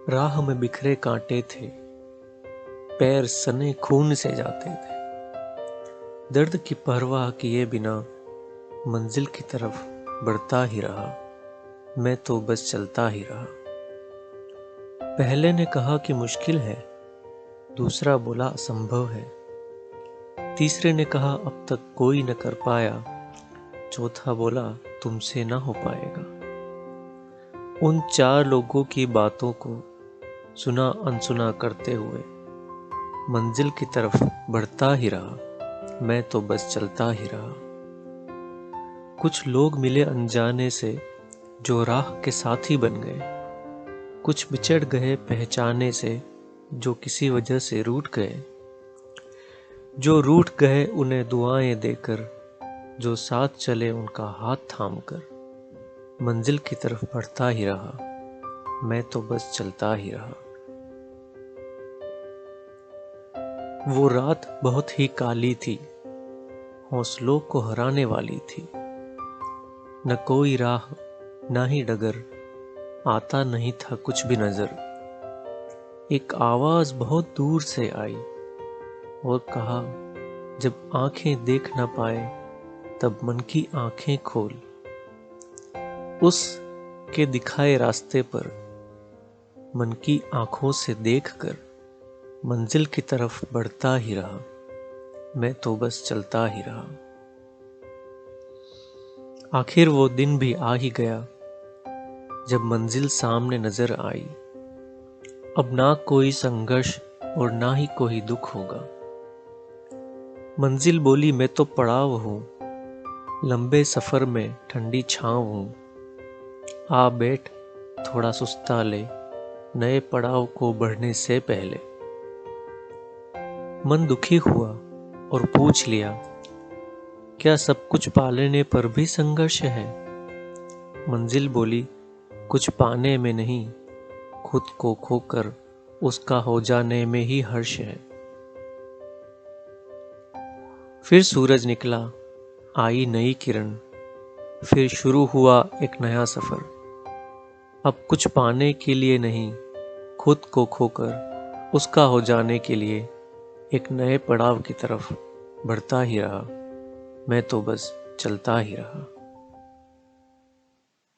राह में बिखरे कांटे थे, पैर सने खून से जाते थे। दर्द की परवाह किए बिना मंजिल की तरफ बढ़ता ही रहा, मैं तो बस चलता ही रहा। पहले ने कहा कि मुश्किल है, दूसरा बोला असंभव है, तीसरे ने कहा अब तक कोई न कर पाया, चौथा बोला तुमसे ना हो पाएगा। उन चार लोगों की बातों को सुना अनसुना करते हुए मंजिल की तरफ बढ़ता ही रहा, मैं तो बस चलता ही रहा। कुछ लोग मिले अनजाने से जो राह के साथी बन गए, कुछ बिछड़ गए पहचाने से जो किसी वजह से रूठ गए। जो रूठ गए उन्हें दुआएं देकर, जो साथ चले उनका हाथ थामकर, मंजिल की तरफ बढ़ता ही रहा, मैं तो बस चलता ही रहा। वो रात बहुत ही काली थी, हौसलों को हराने वाली थी। न कोई राह न ही डगर, आता नहीं था कुछ भी नजर। एक आवाज बहुत दूर से आई और कहा, जब आंखें देख न पाए तब मन की आंखें खोल। उस के दिखाए रास्ते पर मन की आंखों से देखकर मंजिल की तरफ बढ़ता ही रहा, मैं तो बस चलता ही रहा। आखिर वो दिन भी आ ही गया जब मंजिल सामने नजर आई। अब ना कोई संघर्ष और ना ही कोई दुख होगा। मंजिल बोली मैं तो पड़ाव हूं, लंबे सफर में ठंडी छांव हूं। आ बैठ थोड़ा सुस्ता ले, नए पड़ाव को बढ़ने से पहले। मन दुखी हुआ और पूछ लिया, क्या सब कुछ पा लेने पर भी संघर्ष है? मंजिल बोली, कुछ पाने में नहीं, खुद को खोकर उसका हो जाने में ही हर्ष है। फिर सूरज निकला, आई नई किरण, फिर शुरू हुआ एक नया सफर। अब कुछ पाने के लिए नहीं, खुद को खोकर उसका हो जाने के लिए एक नए पड़ाव की तरफ बढ़ता ही रहा, मैं तो बस चलता ही रहा।